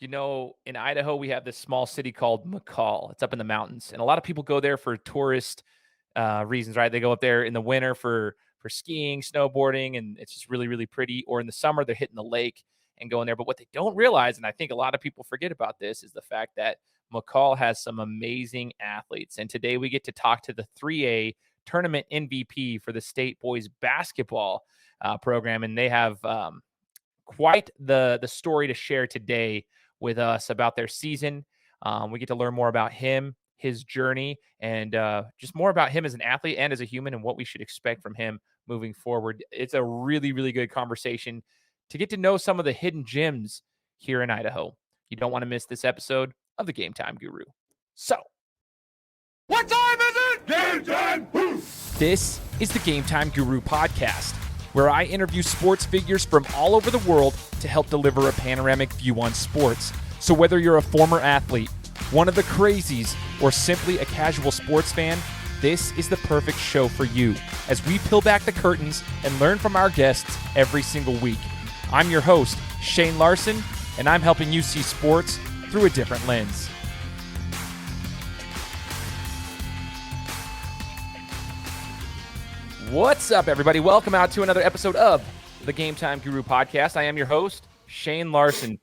In Idaho, we have this small city called McCall. It's up in the mountains, and a lot of people go there for tourist reasons, right? They go up there in the winter for skiing, snowboarding, and it's just really, really pretty. Or in the summer, they're hitting the lake and going there. But what they don't realize, and I think a lot of people forget about this, is the fact that McCall has some amazing athletes. And today we get to talk to the 3A tournament MVP for the state boys basketball program, and they have quite the story to share today with us about their season. We get to learn more about him, his journey, and just more about him as an athlete and as a human and what we should expect from him moving forward. It's a really, really good conversation to get to know some of the hidden gems here in Idaho. You don't want to miss this episode of the Game Time Guru. So, what time is it? Game time! This is the Game Time Guru podcast, where I interview sports figures from all over the world to help deliver a panoramic view on sports. So whether you're a former athlete, one of the crazies, or simply a casual sports fan, this is the perfect show for you as we peel back the curtains and learn from our guests every single week. I'm your host, Shane Larson, and I'm helping you see sports through a different lens. What's up, everybody? Welcome out to another episode of the Game Time Guru podcast. I am your host, Shane Larson.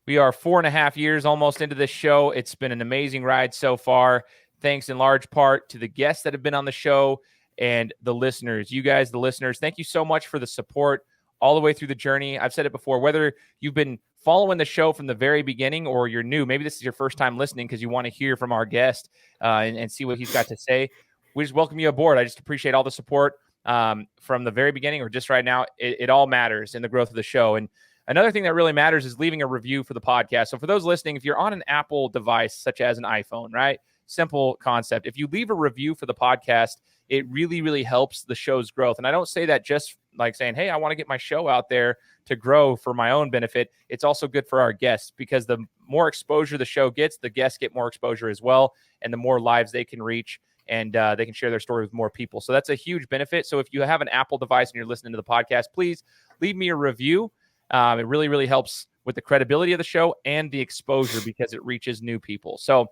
We are 4.5 years almost into this show. It's been an amazing ride so far, thanks in large part to the guests that have been on the show and the listeners. You guys, the listeners, thank you so much for the support all the way through the journey. I've said it before, whether you've been following the show from the very beginning or you're new, maybe this is your first time listening because you want to hear from our guest and see what he's got to say. We just welcome you aboard. I just appreciate all the support from the very beginning or just right now. It all matters in the growth of the show. And another thing that really matters is leaving a review for the podcast. So for those listening, if you're on an Apple device, such as an iPhone, right? Simple concept. If you leave a review for the podcast, it really, really helps the show's growth. And I don't say that just like saying, hey, I want to get my show out there to grow for my own benefit. It's also good for our guests because the more exposure the show gets, the guests get more exposure as well. And the more lives they can reach, and they can share their story with more people. So that's a huge benefit. So if you have an Apple device and you're listening to the podcast, please leave me a review. It really, really helps with the credibility of the show and the exposure because it reaches new people. So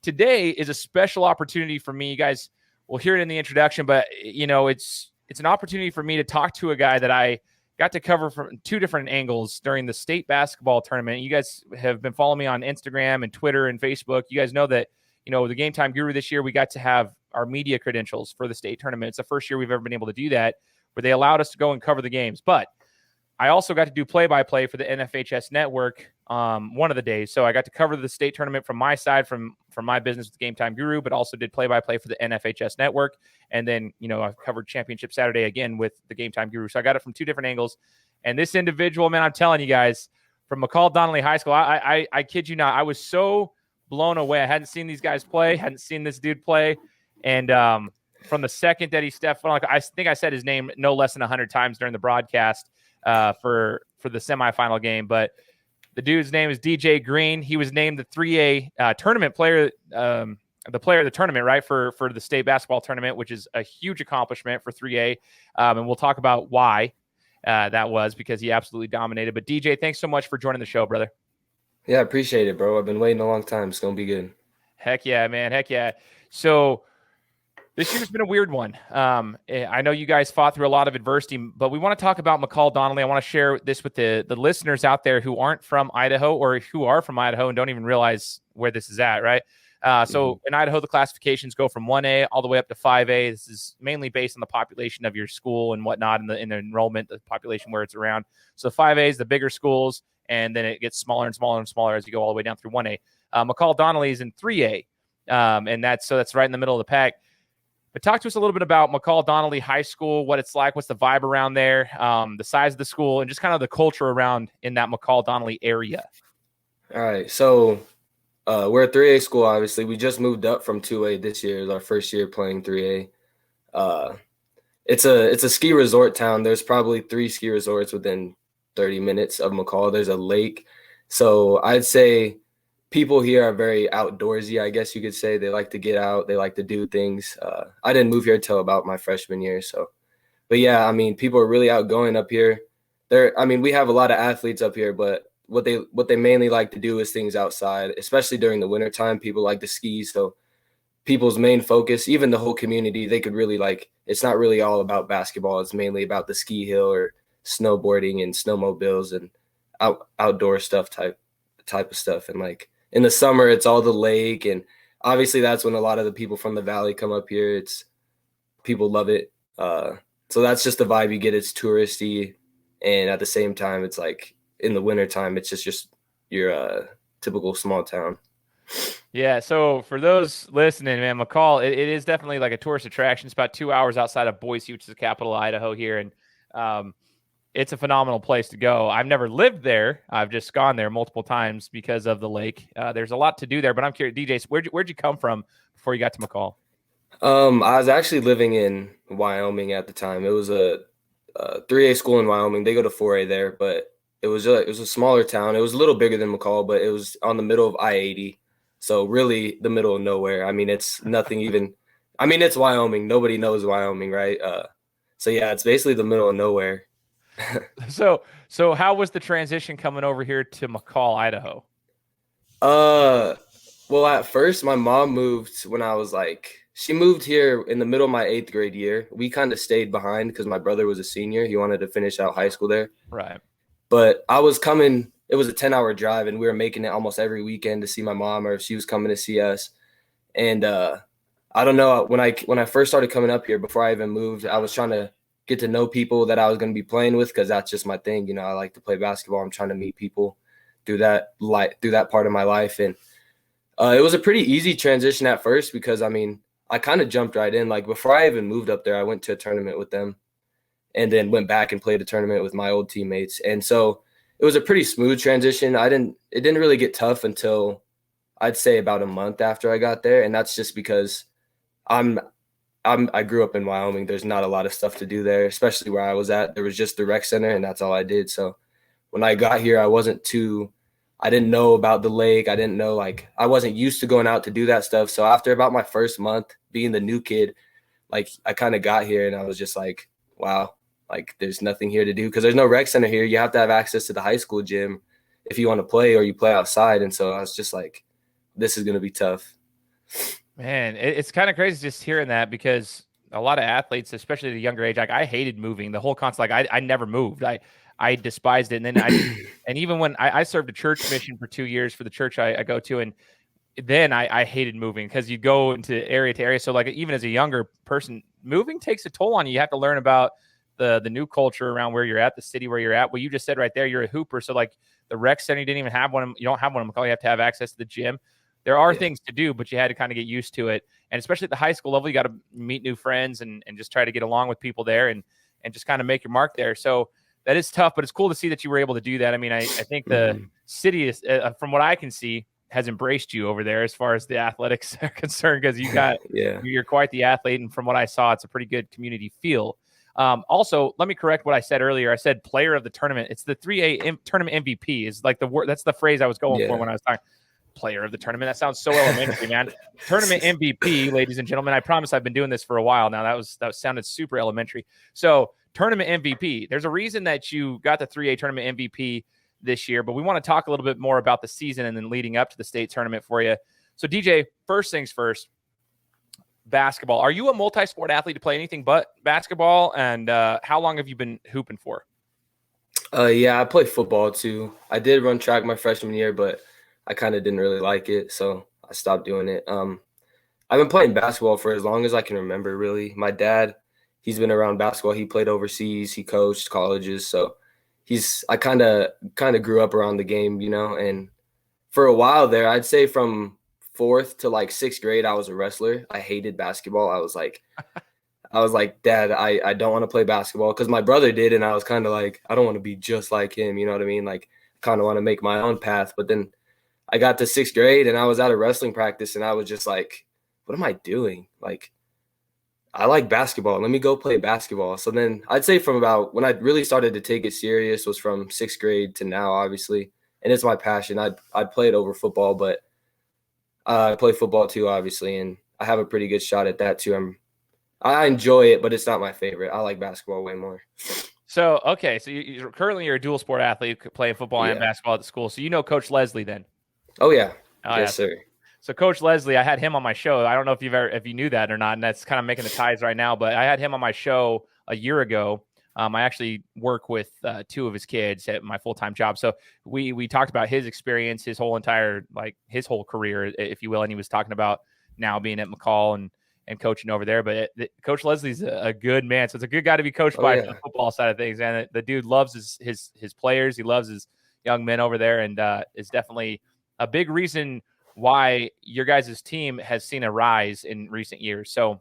today is a special opportunity for me. You guys will hear it in the introduction, but it's an opportunity for me to talk to a guy that I got to cover from two different angles during the state basketball tournament. You guys have been following me on Instagram and Twitter and Facebook. You guys know that the Game Time Guru this year, we got to have our media credentials for the state tournament. It's the first year we've ever been able to do that, where they allowed us to go and cover the games. But I also got to do play-by-play for the NFHS Network one of the days. So I got to cover the state tournament from my side, from my business with the Game Time Guru, but also did play-by-play for the NFHS Network. And then, I've covered Championship Saturday again with the Game Time Guru. So I got it from two different angles. And this individual, man, I'm telling you guys, from McCall-Donnelly High School, I kid you not, I was so blown away. I hadn't seen these guys play, hadn't seen this dude play. And from the second that he stepped foot, I think I said his name no less than 100 times during the broadcast for the semifinal game. But the dude's name is DJ Green. He was named the 3A tournament player, the player of the tournament, right, for the state basketball tournament, which is a huge accomplishment for 3A. And we'll talk about why that was, because he absolutely dominated. But DJ, thanks so much for joining the show, brother. Yeah, I appreciate it, bro. I've been waiting a long time. It's going to be good. Heck yeah, man. Heck yeah. So this year's been a weird one. I know you guys fought through a lot of adversity, but we want to talk about McCall-Donnelly. I want to share this with the listeners out there who aren't from Idaho or who are from Idaho and don't even realize where this is at, right? So in Idaho, the classifications go from 1A all the way up to 5A. This is mainly based on the population of your school and whatnot, and in the enrollment, the population where it's around. So 5A is the bigger schools, and then it gets smaller and smaller and smaller as you go all the way down through 1A. McCall-Donnelly is in 3A, and that's right in the middle of the pack. But talk to us a little bit about McCall-Donnelly High School, what it's like, what's the vibe around there, the size of the school, and just kind of the culture around in that McCall-Donnelly area. All right, so we're a 3A school, obviously. We just moved up from 2A this year. It's our first year playing 3A. It's a ski resort town. There's probably 3 ski resorts within 30 minutes of McCall. There's a lake. So I'd say people here are very outdoorsy, I guess you could say. They like to get out. They like to do things. I didn't move here until about my freshman year. But yeah, I mean, people are really outgoing up here. We have a lot of athletes up here, but what they mainly like to do is things outside, especially during the wintertime. People like to ski, so people's main focus, even the whole community, they could really it's not really all about basketball. It's mainly about the ski hill or snowboarding and snowmobiles and outdoor stuff type of stuff. And like in the summer, it's all the lake, and obviously that's when a lot of the people from the valley come up here. People love it. So that's just the vibe you get. It's touristy, and at the same time, it's like in the wintertime, it's just your typical small town. Yeah, so for those listening, man, McCall, it is definitely like a tourist attraction. It's about 2 hours outside of Boise, which is the capital of Idaho here, and it's a phenomenal place to go. I've never lived there. I've just gone there multiple times because of the lake. There's a lot to do there, but I'm curious, DJ, so where'd you come from before you got to McCall? I was actually living in Wyoming at the time. It was a 3A school in Wyoming. They go to 4A there, but it was a smaller town. It was a little bigger than McCall, but it was on the middle of I-80. So really the middle of nowhere. I mean, it's nothing even – I mean, it's Wyoming. Nobody knows Wyoming, right? So, yeah, it's basically the middle of nowhere. So how was the transition coming over here to McCall, Idaho? Well, at first, my mom moved when I was she moved here in the middle of my 8th grade year. We kind of stayed behind because my brother was a senior. He wanted to finish out high school there. Right. But I was coming – it was a 10-hour drive, and we were making it almost every weekend to see my mom or if she was coming to see us. And I don't know, when I first started coming up here, before I even moved, I was trying to get to know people that I was going to be playing with because that's just my thing. You know, I like to play basketball. I'm trying to meet people through that part of my life. And it was a pretty easy transition at first because, I mean, I kind of jumped right in. Like before I even moved up there, I went to a tournament with them and then went back and played a tournament with my old teammates. And so it was a pretty smooth transition. It didn't really get tough until I'd say about a month after I got there. And that's just because I grew up in Wyoming. There's not a lot of stuff to do there, especially where I was at. There was just the rec center and that's all I did. So when I got here, I didn't know about the lake. I didn't know, I wasn't used to going out to do that stuff. So after about my first month being the new kid, I kind of got here and I was just like, wow, there's nothing here to do because there's no rec center here. You have to have access to the high school gym if you want to play or you play outside. And so I was just like, this is going to be tough. Man, it's kind of crazy just hearing that because a lot of athletes, especially at a younger age, I hated moving. The whole concept, I never moved. I despised it. And then and even when I served a church mission for 2 years for the church I go to, and then I hated moving because you go into area to area. So even as a younger person, moving takes a toll on you. You have to learn about the new culture around where you're at, the city where you're at. Well, you just said right there, you're a hooper. So the rec center, you didn't even have one. You don't have one in McCall. You have to have access to the gym. There are things to do, but you had to kind of get used to it. And especially at the high school level, you got to meet new friends and just try to get along with people there and just kind of make your mark there. So that is tough, but it's cool to see that you were able to do that. I mean, I think the city is, from what I can see, has embraced you over there as far as the athletics are concerned because you're quite the athlete. And from what I saw, it's a pretty good community feel. Also, let me correct what I said earlier. I said player of the tournament. It's the 3A tournament MVP is the word. That's the phrase I was going for when I was talking. Player of the tournament. That sounds so elementary, man. Tournament MVP, ladies and gentlemen. I promise I've been doing this for a while now. That sounded super elementary. So tournament MVP. There's a reason that you got the 3A tournament MVP this year, but we want to talk a little bit more about the season and then leading up to the state tournament for you. So DJ, first things first, basketball. Are you a multi-sport athlete to play anything but basketball? And how long have you been hooping for? Yeah, I play football too. I did run track my freshman year, but I kind of didn't really like it, so I stopped doing it. I've been playing basketball for as long as I can remember, really. My dad, he's been around basketball. He played overseas. He coached colleges, so I kind of grew up around the game, you know. And for a while there, I'd say from 4th to 6th grade, I was a wrestler. I hated basketball. I was like, Dad, I don't want to play basketball because my brother did, and I was kind of like, I don't want to be just like him, you know what I mean? Kind of want to make my own path, but then I got to 6th grade and I was at a wrestling practice and I was just like, what am I doing? I like basketball. Let me go play basketball. So then I'd say from about when I really started to take it serious was from 6th grade to now, obviously. And it's my passion. I'd play it over football, but I play football too, obviously. And I have a pretty good shot at that too. I enjoy it, but it's not my favorite. I like basketball way more. So, okay. So you're a dual sport athlete playing football and Yeah. basketball at the school. So you know Coach Leslie then. Oh yeah. Oh yeah. Yes, sir. So Coach Leslie, I had him on my show. I don't know if you knew that or not, and that's kind of making the ties right now. But I had him on my show a year ago. I actually work with two of his kids at my full time job. So we talked about his experience, his whole career, if you will, and he was talking about now being at McCall and coaching over there. But Coach Leslie's a good man, so it's a good guy to be coached by for the football side of things. And the dude loves his players. He loves his young men over there, and is definitely a big reason why your guys' team has seen a rise in recent years. So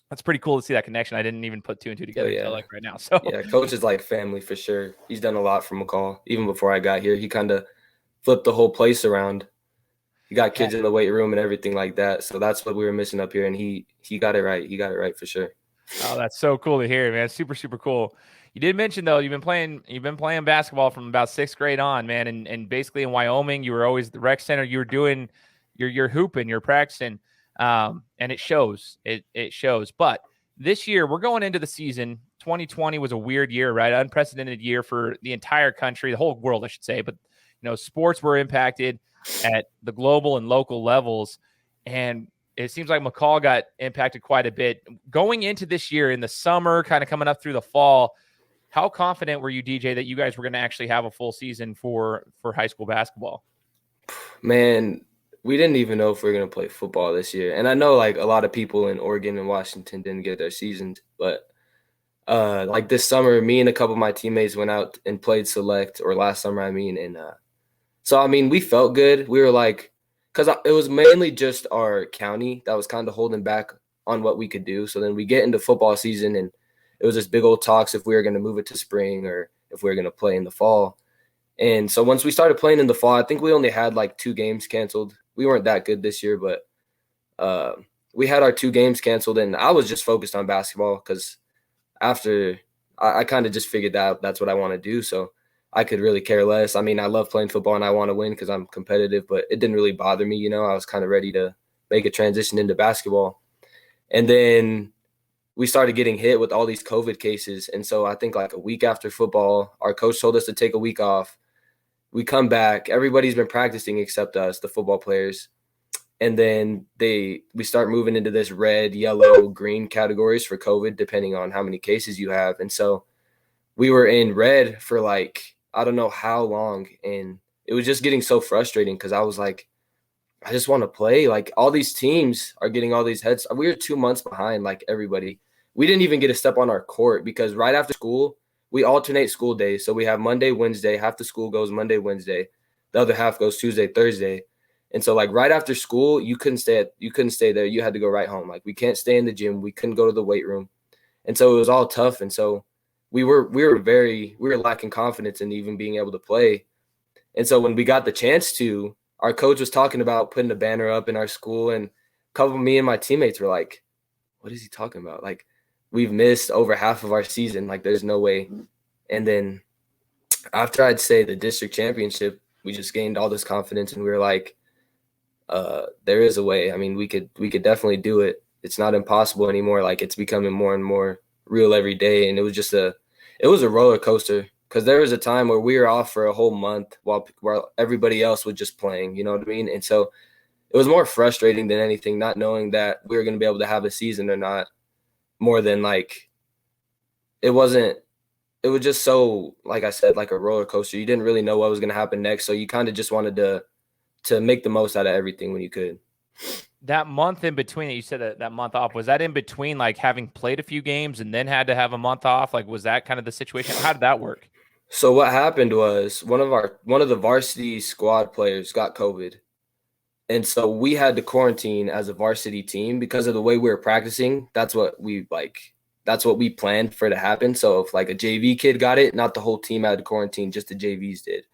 that's pretty cool to see that connection. I didn't even put two and two together until like right now. So yeah, Coach is like family for sure. He's done a lot for McCall. Even before I got here, he kind of flipped the whole place around. He got kids in the weight room and everything like that. So that's what we were missing up here, and he got it right. He got it right for sure. Oh, that's so cool to hear, man. Super, super cool. You did mention though you've been playing basketball from about sixth grade on, man, and basically in Wyoming you were always the rec center. You were doing you're hooping, you're practicing, and it shows. It shows. But this year we're going into the season. 2020 was a weird year, right? Unprecedented year for the entire country, the whole world, I should say. But sports were impacted at the global and local levels, and it seems like McCall got impacted quite a bit. Going into this year in the summer, kind of coming up through the fall, how confident were you, DJ, that you guys were going to actually have a full season for high school basketball? Man, we didn't even know if we were going to play football this year. And I know like a lot of people in Oregon and Washington didn't get their seasons, but like this summer, me and a couple of my teammates went out and played select, or last summer, I mean. And so, I mean, we felt good. We were like, because it was mainly just our county that was kind of holding back on what we could do. So then we get into football season, and it was this big old talks if we were going to move it to spring or if we were going to play in the fall. And so once we started playing in the fall, I think we only had like 2 games canceled. We weren't that good this year, but we had our 2 games canceled, and I was just focused on basketball because after I kind of just figured that that's what I want to do. So I could really care less. I mean, I love playing football and I want to win because I'm competitive, but it didn't really bother me. I was kind of ready to make a transition into basketball. And then we started getting hit with all these COVID cases. And so I think like a week after football, our coach told us to take a week off. We come back. Everybody's been practicing except us, the football players. And then we start moving into this red, yellow, green categories for COVID, depending on how many cases you have. And so we were in red for like, I don't know how long. And it was just getting so frustrating because I was like, I just want to play. Like all these teams are getting all these heads. We were 2 months behind like everybody. We didn't even get a step on our court because right after school, we alternate school days. So we have Monday, Wednesday. Half the school goes Monday, Wednesday. The other half goes Tuesday, Thursday. And so like right after school, you couldn't stay there. You had to go right home. Like we can't stay in the gym. We couldn't go to the weight room. And so it was all tough. And so we were lacking confidence in even being able to play. And so when we got the chance to, our coach was talking about putting a banner up in our school, and a couple of me and my teammates were like, what is he talking about? Like we've missed over half of our season. Like there's no way. And then after I'd say the district championship, we just gained all this confidence, and we were like, there is a way. I mean, we could definitely do it. It's not impossible anymore. Like it's becoming more and more real every day. And it was a roller coaster because there was a time where we were off for a whole month while everybody else was just playing, you know what I mean? And so it was more frustrating than anything, not knowing that we were going to be able to have a season or not, more than like, it was just so, like I said, like a roller coaster. You didn't really know what was going to happen next. So you kind of just wanted to make the most out of everything when you could. That month in between that you said that month off, was that in between like having played a few games and then had to have a month off? Like, was that kind of the situation? How did that work? So what happened was one of the varsity squad players got COVID. And so we had to quarantine as a varsity team because of the way we were practicing. That's what we planned for to happen. So if like a JV kid got it, not the whole team had to quarantine, just the JVs did.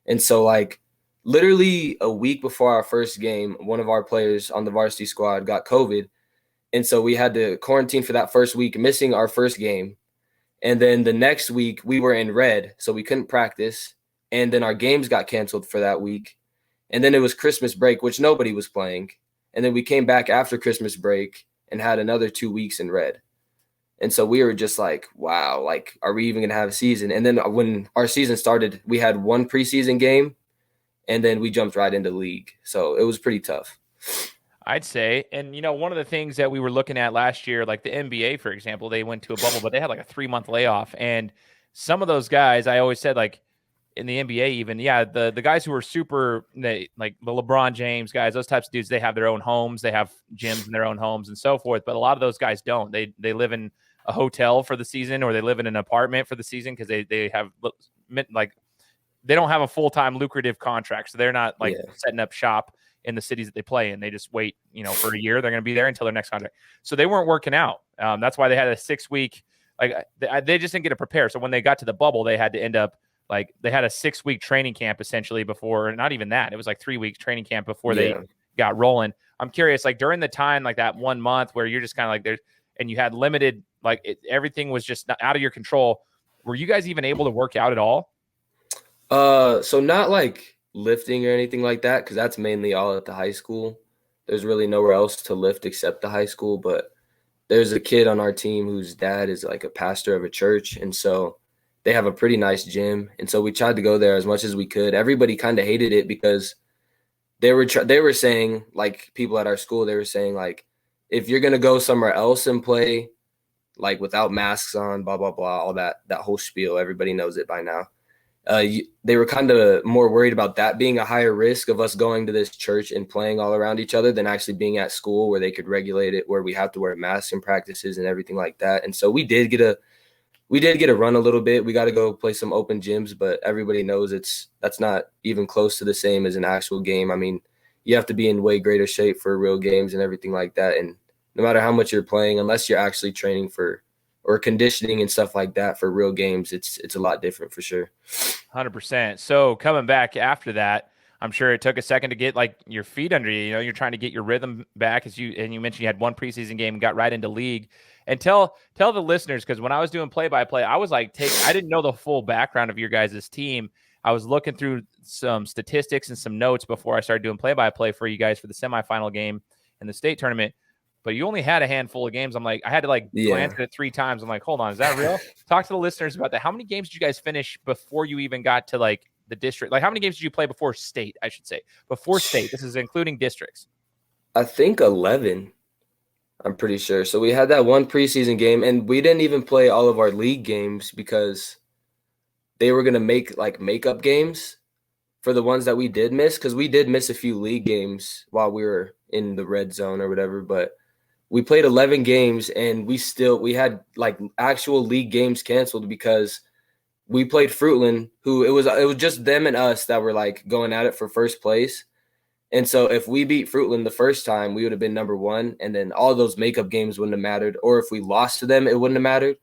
And so like literally a week before our first game, one of our players on the varsity squad got COVID. And so we had to quarantine for that first week, missing our first game. And then the next week we were in red, so we couldn't practice. And then our games got canceled for that week. And then it was Christmas break, which nobody was playing. And then we came back after Christmas break and had another 2 weeks in red. And so we were just like, wow, like, are we even going to have a season? And then when our season started, we had one preseason game, and then we jumped right into league. So it was pretty tough. I'd say. And, one of the things that we were looking at last year, like the NBA, for example, they went to a bubble, but they had like a 3-month layoff. And some of those guys, I always said, like, in the NBA even, the guys who are super, like the LeBron James guys, those types of dudes, they have their own homes, they have gyms in their own homes and so forth. But a lot of those guys don't. They live in a hotel for the season, or they live in an apartment for the season because they have, like, they don't have a full-time lucrative contract. So they're not like setting up shop in the cities that they play in. They just wait, for a year. They're going to be there until their next contract. So they weren't working out. That's why they had a 6-week, like, they just didn't get to prepare. So when they got to the bubble, they had to end up, like, they had a 6-week training camp essentially before, not even that. It was like 3 weeks training camp before they got rolling. I'm curious, like, during the time, like that 1 month where you're just kind of like there's, and you had limited, like, everything was just out of your control. Were you guys even able to work out at all? So not like lifting or anything like that, because that's mainly all at the high school. There's really nowhere else to lift except the high school. But there's a kid on our team whose dad is like a pastor of a church, and so they have a pretty nice gym. And so we tried to go there as much as we could. Everybody kind of hated it because they were saying, like, people at our school, they were saying, like, if you're going to go somewhere else and play, like, without masks on, blah, blah, blah, all that whole spiel, everybody knows it by now. They were kind of more worried about that being a higher risk of us going to this church and playing all around each other than actually being at school where they could regulate it, where we have to wear masks in practices and everything like that. And so we did get a run a little bit. We got to go play some open gyms, but everybody knows that's not even close to the same as an actual game. I mean, you have to be in way greater shape for real games and everything like that. And no matter how much you're playing, unless you're actually training for or conditioning and stuff like that for real games, it's a lot different for sure. 100%. So coming back after that, I'm sure it took a second to get, like, your feet under you. You're trying to get your rhythm back, you mentioned you had one preseason game and got right into league. And tell the listeners, because when I was doing play-by-play, I was like, I didn't know the full background of your guys' team. I was looking through some statistics and some notes before I started doing play-by-play for you guys for the semifinal game in the state tournament. But you only had a handful of games. I'm like, I had to glance at it 3 times. I'm like, hold on, is that real? Talk to the listeners about that. How many games did you guys finish before you even got to, like, the district? Like, how many games did you play before state, I should say? Before state. This is including districts. I think 11. I'm pretty sure. So we had that one preseason game, and we didn't even play all of our league games because they were going to make, like, makeup games for the ones that we did miss, because we did miss a few league games while we were in the red zone or whatever. But we played 11 games, and we had, like, actual league games canceled because we played Fruitland, who it was just them and us that were, like, going at it for first place. And so if we beat Fruitland the first time, we would have been number 1, and then all those makeup games wouldn't have mattered. Or if we lost to them, it wouldn't have mattered.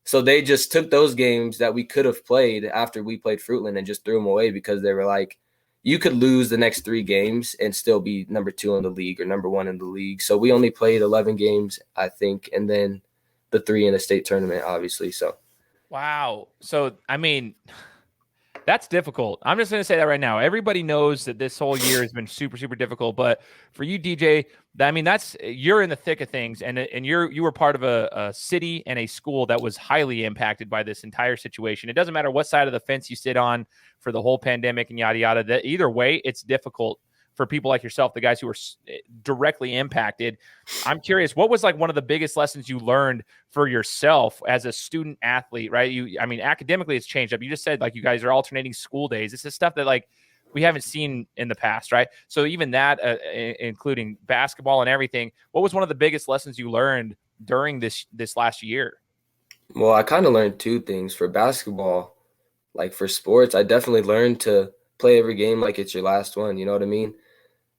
So they just took those games that we could have played after we played Fruitland and just threw them away because they were like, you could lose the next 3 games and still be number 2 in the league or number 1 in the league. So we only played 11 games, I think, and then the 3 in the state tournament, obviously. So, wow. So, I mean, that's difficult. I'm just going to say that right now. Everybody knows that this whole year has been super, super difficult. But for you, DJ, I mean, you're in the thick of things, and you were part of a city and a school that was highly impacted by this entire situation. It doesn't matter what side of the fence you sit on for the whole pandemic and yada yada. That either way, it's difficult for people like yourself, the guys who are directly impacted. I'm curious, what was, like, one of the biggest lessons you learned for yourself as a student athlete, right? I mean, academically it's changed up. You just said, like, you guys are alternating school days. This is stuff that, like, we haven't seen in the past, right? So even that, including basketball and everything, what was one of the biggest lessons you learned during this last year? Well, I kind of learned 2 things. For basketball, like, for sports, I definitely learned to play every game like it's your last one. You know what I mean?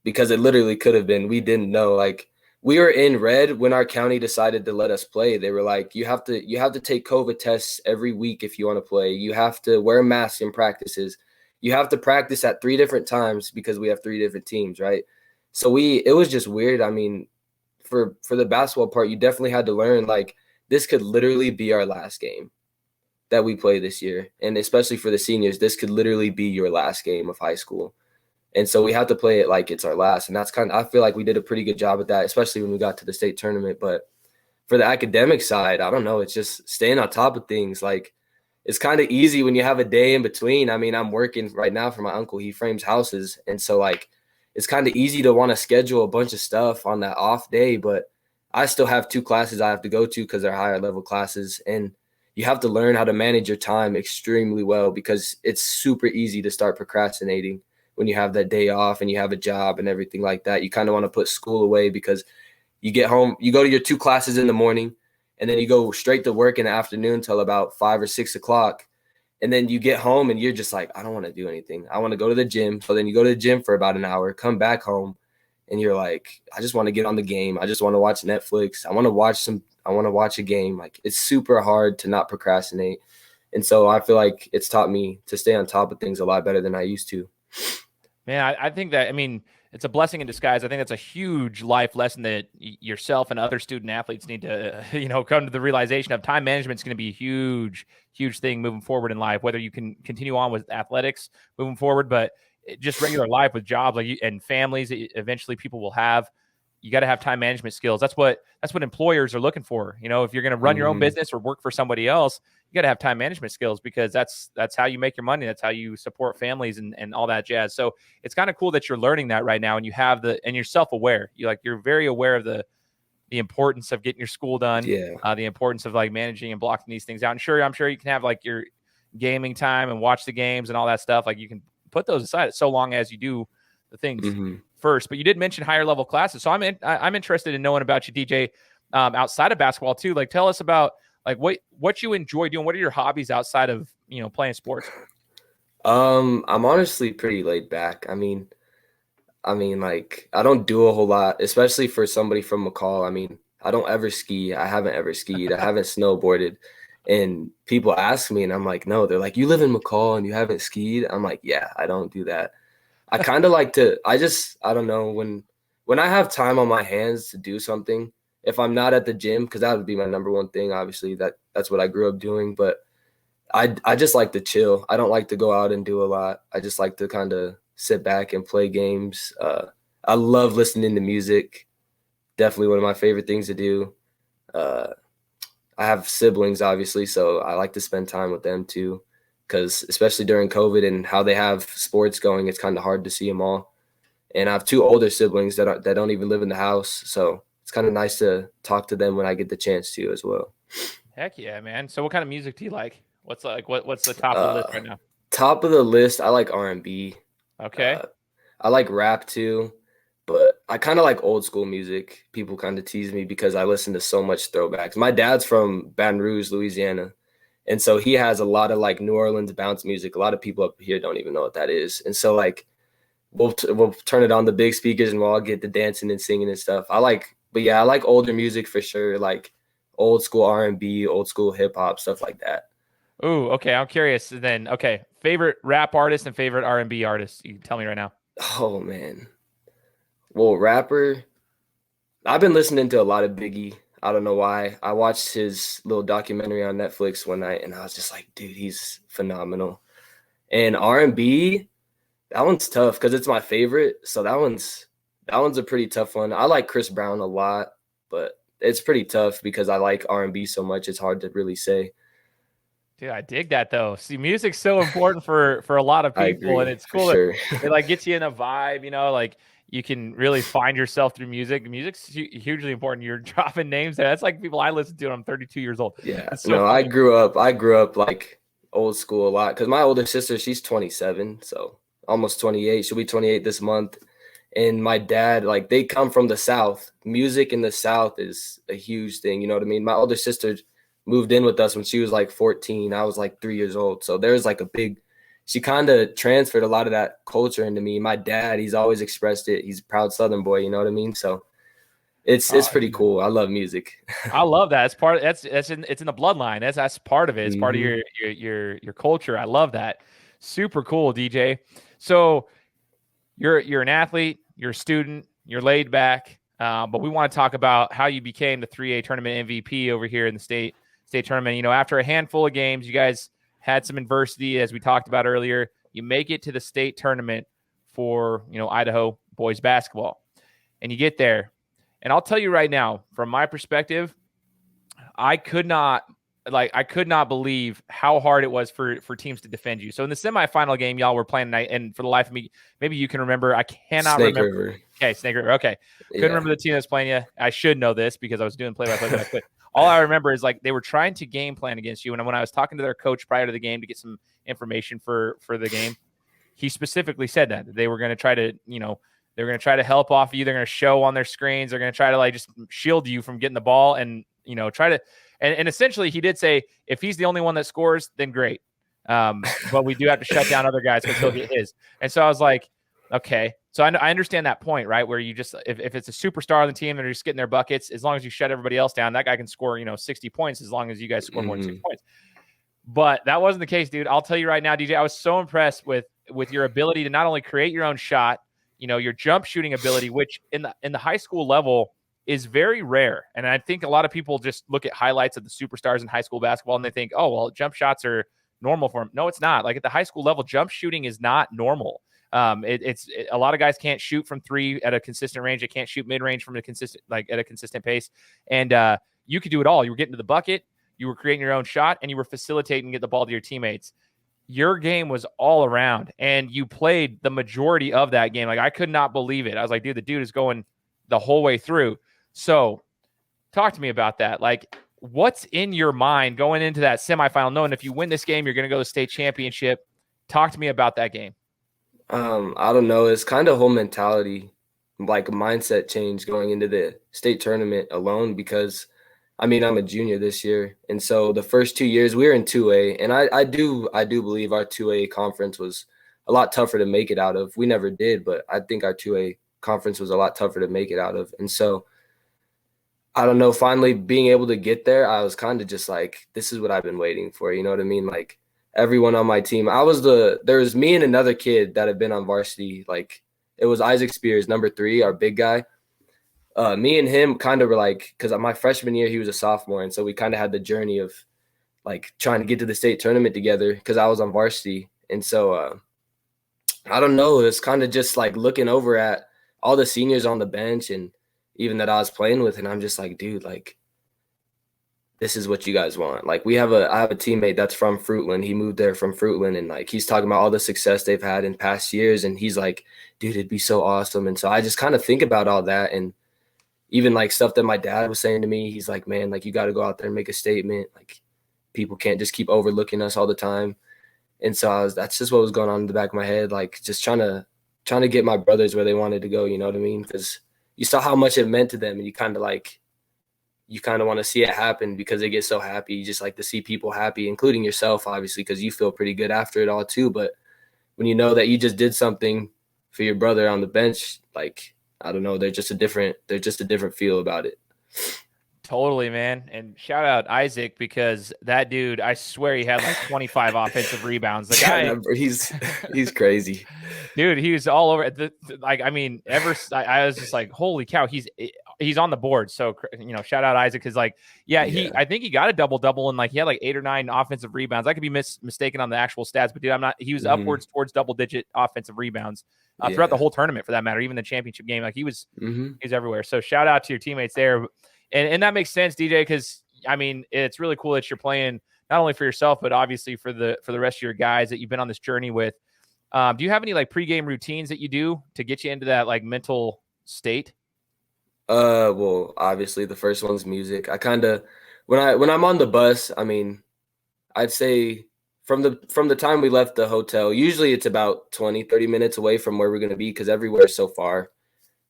Because it literally could have been. We didn't know. Like, we were in red when our county decided to let us play. They were like, you have to take COVID tests every week if you want to play. You have to wear masks in practices. You have to practice at 3 different times because we have 3 different teams, right? So it was just weird. I mean, for the basketball part, you definitely had to learn, like, this could literally be our last game that we play this year. And especially for the seniors, this could literally be your last game of high school. And so we have to play it like it's our last. And that's I feel like we did a pretty good job at that, especially when we got to the state tournament. But for the academic side, I don't know. It's just staying on top of things. Like, it's kind of easy when you have a day in between. I mean, I'm working right now for my uncle. He frames houses. And so, like, it's kind of easy to want to schedule a bunch of stuff on that off day, but I still have 2 classes I have to go to because they're higher level classes. And you have to learn how to manage your time extremely well, because it's super easy to start procrastinating when you have that day off and you have a job and everything like that. You kind of want to put school away because you get home, you go to your 2 classes in the morning, and then you go straight to work in the afternoon till about 5 or 6 o'clock. And then you get home and you're just like, I don't want to do anything. I want to go to the gym. So then you go to the gym for about an hour, come back home, and you're like, I just want to get on the game. I just want to watch Netflix. I want to watch a game. Like, it's super hard to not procrastinate. And so I feel like it's taught me to stay on top of things a lot better than I used to. Man, I think that, I mean, it's a blessing in disguise. I think that's a huge life lesson that yourself and other student athletes need to, come to the realization of. Time management is going to be a huge, huge thing moving forward in life, whether you can continue on with athletics moving forward, but just regular life with jobs and families that eventually people will have. You got to have time management skills. That's what employers are looking for. If you're going to run your own business or work for somebody else, you got to have time management skills, because that's how you make your money. That's how you support families and all that jazz. So it's kind of cool that you're learning that right now, and and you're self-aware. You're very aware of the importance of getting your school done. Yeah. The importance of like managing and blocking these things out. And I'm sure you can have like your gaming time and watch the games and all that stuff. Like, you can put those aside so long as you do the things first. But you did mention higher level classes, so I'm interested in knowing about you, DJ, outside of basketball too. Like, tell us about like what you enjoy doing. What are your hobbies outside of playing sports? I'm honestly pretty laid back. I mean, like, I don't do a whole lot, especially for somebody from McCall. I mean, I don't ever ski. I haven't ever skied. I haven't snowboarded. And people ask me, and I'm like, no. They're like, you live in McCall and you haven't skied? I'm like, yeah, I don't do that. I kind of like to, I don't know, when I have time on my hands to do something, if I'm not at the gym, because that would be my number one thing, obviously, that's what I grew up doing. But I just like to chill. I don't like to go out and do a lot. I just like to kind of sit back and play games. I love listening to music. Definitely one of my favorite things to do. I have siblings, obviously, so I like to spend time with them too, because especially during COVID and how they have sports going, it's kind of hard to see them all. And I have 2 older siblings that don't even live in the house, so it's kind of nice to talk to them when I get the chance to as well. Heck yeah, man. So what kind of music do you like? What's the top of the list right now? Top of the list, I like R&B. Okay. I like rap too, but I kind of like old school music. People kind of tease me because I listen to so much throwbacks. My dad's from Baton Rouge, Louisiana, and so he has a lot of like New Orleans bounce music. A lot of people up here don't even know what that is. And so like we'll turn it on the big speakers and we'll all get to dancing and singing and stuff. I like older music for sure, like old school R&B, old school hip hop, stuff like that. Ooh, okay. I'm curious then. Okay. Favorite rap artist and favorite R&B artist. You can tell me right now. Oh man. Well, rapper, I've been listening to a lot of Biggie. I don't know why. I watched his little documentary on Netflix one night and I was just like, dude, he's phenomenal. And R&B, that one's tough because it's my favorite. So that one's a pretty tough one. I like Chris Brown a lot, but it's pretty tough because I like R&B so much. It's hard to really say. Dude, I dig that though. See, music's so important for a lot of people, and it's cool. Sure. It like gets you in a vibe, like you can really find yourself through music. Music's hugely important. You're dropping names there. That's like people I listen to when I'm 32 years old. Yeah. So no, I grew up like old school a lot because my older sister, she's 27, so almost 28. She'll be 28 this month. And my dad, like, they come from the South. Music in the South is a huge thing. You know what I mean? My older sister moved in with us when she was like 14. I was like 3 years old. So there's like she kind of transferred a lot of that culture into me. My dad, he's always expressed it. He's a proud Southern boy. You know what I mean? So it's pretty cool. I love music. I love that. It's in the bloodline. That's part of it. It's part of your culture. I love that. Super cool, DJ. So you're an athlete, you're a student, you're laid back, but we want to talk about how you became the 3A tournament MVP over here in the state tournament. After a handful of games, you guys had some adversity, as we talked about earlier. You make it to the state tournament for Idaho boys basketball, and you get there. And I'll tell you right now, from my perspective, I could not believe how hard it was for teams to defend you. So in the semifinal game, y'all were playing tonight, and for the life of me, maybe you can remember. I cannot Snake remember. River. Okay, Snake River. Okay, couldn't Yeah. remember the team that's playing you. I should know this because I was doing play-by-play, but I quit. All I remember is like they were trying to game plan against you, and when I was talking to their coach prior to the game to get some information for the game, he specifically said that they were going to try to, they're going to try to help off you. They're going to show on their screens. They're going to try to like just shield you from getting the ball and, try to, and essentially he did say, if he's the only one that scores, then great. But we do have to shut down other guys because he'll get his. And so I was like, okay. So I understand that point, right? Where you just, if it's a superstar on the team and they're just getting their buckets, as long as you shut everybody else down, that guy can score, 60 points as long as you guys score more than 6 points. But that wasn't the case, dude. I'll tell you right now, DJ, I was so impressed with your ability to not only create your own shot, your jump shooting ability, which in the high school level is very rare. And I think a lot of people just look at highlights of the superstars in high school basketball and they think, oh, well, jump shots are normal for them. No, it's not. Like at the high school level, jump shooting is not normal. It's a lot of guys can't shoot from three at a consistent range. They can't shoot mid range from at a consistent pace. And you could do it all. You were getting to the bucket, you were creating your own shot, and you were facilitating and get the ball to your teammates. Your game was all around, and you played the majority of that game. Like I could not believe it. I was like, dude, the dude is going the whole way through. So talk to me about that. Like what's in your mind going into that semifinal, knowing if you win this game, you're going to go to the state championship? Talk to me about that game. I don't know. It's kind of whole mentality, like a mindset change going into the state tournament alone because, I'm a junior this year. And so the first 2 years we were in 2A, and I do believe our 2A conference was a lot tougher to make it out of. We never did, but I think our 2A conference was a lot tougher to make it out of. And so I don't know, finally being able to get there, I was kind of just like, this is what I've been waiting for. You know what I mean? Like everyone on my team, there was me and another kid that had been on varsity. Like it was Isaac Spears, number 3, our big guy. Me and him kind of were like, because my freshman year, he was a sophomore. And so we kind of had the journey of like trying to get to the state tournament together because I was on varsity. And so I don't know. It's kind of just like looking over at all the seniors on the bench and even that I was playing with. And I'm just like, dude, like, this is what you guys want. Like I have a teammate that's from Fruitland. He moved there from Fruitland, and like he's talking about all the success they've had in past years. And he's like, dude, it'd be so awesome. And so I just kind of think about all that. And even like stuff that my dad was saying to me, he's like, man, like you got to go out there and make a statement. Like people can't just keep overlooking us all the time. And so that's just what was going on in the back of my head. Like just trying to get my brothers where they wanted to go. You know what I mean? Because you saw how much it meant to them, and you kind of want to see it happen because they get so happy. You just like to see people happy, including yourself, obviously, because you feel pretty good after it all too. But when you know that you just did something for your brother on the bench, like, I don't know, they're just a different feel about it. Totally, man. And shout out Isaac, because that dude, I swear he had like 25 offensive rebounds. The guy, he's crazy. Dude, he was all over. I was just like, holy cow, he's on the board. So, shout out Isaac, because I think he got a double-double, and like he had like 8 or 9 offensive rebounds. I could be mistaken on the actual stats, but dude, he was upwards towards double-digit offensive rebounds throughout the whole tournament, for that matter, even the championship game. Like he was everywhere. So shout out to your teammates there. And that makes sense, DJ, because it's really cool that you're playing not only for yourself, but obviously for the rest of your guys that you've been on this journey with. Do you have any like pregame routines that you do to get you into that like mental state? Well, obviously the first one's music. I kind of when I'm on the bus, I'd say from the time we left the hotel, usually it's about 20-30 minutes away from where we're going to be, because everywhere's so far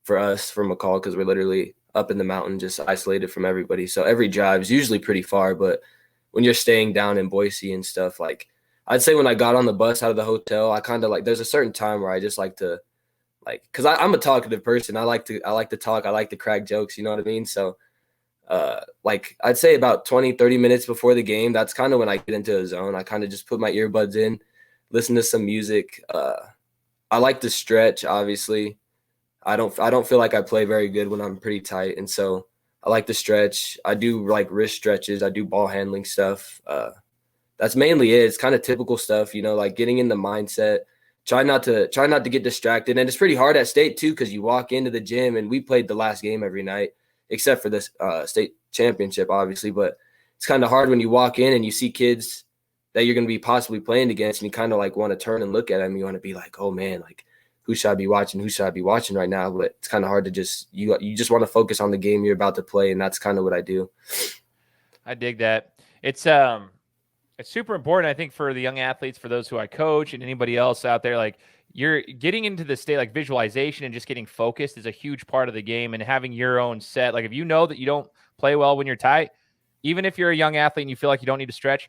for us from McCall, because we're literally up in the mountain, just isolated from everybody. So every drive is usually pretty far. But when you're staying down in Boise and stuff, like I'd say when I got on the bus out of the hotel, I kind of like, there's a certain time where I just like to because I'm a talkative person. I like to talk. I like to crack jokes. You know what I mean? So I'd say about 20-30 minutes before the game, that's kind of when I get into a zone. I kind of just put my earbuds in, listen to some music. I like to stretch, obviously. I don't feel like I play very good when I'm pretty tight, and so I like to stretch. I do like wrist stretches. I do ball handling stuff. That's mainly it. It's kind of typical stuff, like getting in the mindset. Try not to get distracted. And it's pretty hard at state too, because you walk into the gym, and we played the last game every night, except for this state championship, obviously. But it's kind of hard when you walk in and you see kids that you're going to be possibly playing against, and you kind of like want to turn and look at them. You want to be like, oh man, like who should I be watching? Who should I be watching right now? But it's kind of hard to just, you just want to focus on the game you're about to play. And that's kind of what I do. I dig that. It's super important, I think, for the young athletes, for those who I coach and anybody else out there. Like, you're getting into the state, like visualization and just getting focused is a huge part of the game, and having your own set. Like, if you know that you don't play well when you're tight, even if you're a young athlete and you feel like you don't need to stretch,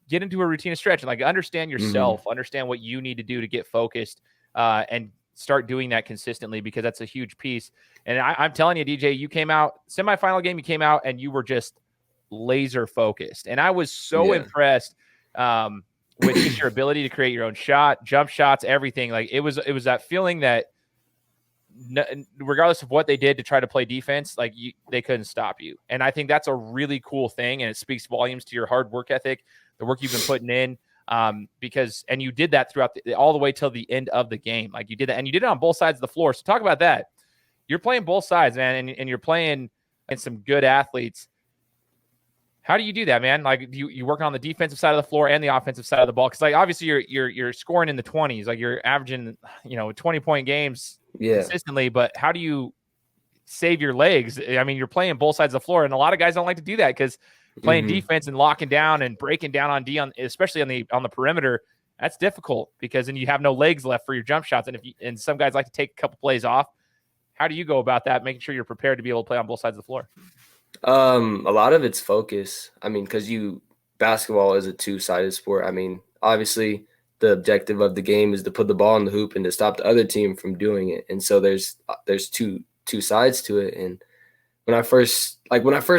get into a routine of stretch and like understand yourself, understand what you need to do to get focused, and start doing that consistently, because that's a huge piece. And I'm telling you, DJ, you came out semifinal game, you came out and you were just laser focused. And I was so impressed with just your ability to create your own shot, jump shots, everything. Like it was that feeling that regardless of what they did to try to play defense, like they couldn't stop you. And I think that's a really cool thing. And it speaks volumes to your hard work ethic, the work you've been putting in, because you did that throughout all the way till the end of the game. Like you did that, and you did it on both sides of the floor. So talk about that. You're playing both sides, man, and you're playing against some good athletes. How do you do that, man? Like you working on the defensive side of the floor and the offensive side of the ball? Because like obviously you're scoring in the 20s, like you're averaging 20-point games consistently. But how do you save your legs? I mean, you're playing both sides of the floor, and a lot of guys don't like to do that because playing defense and locking down and breaking down on D, especially on the perimeter, that's difficult because then you have no legs left for your jump shots. And some guys like to take a couple plays off. How do you go about that, making sure you're prepared to be able to play on both sides of the floor? A lot of it's focus. I mean, because basketball is a two-sided sport. I mean, obviously the objective of the game is to put the ball in the hoop and to stop the other team from doing it. And so there's two sides to it. And when I first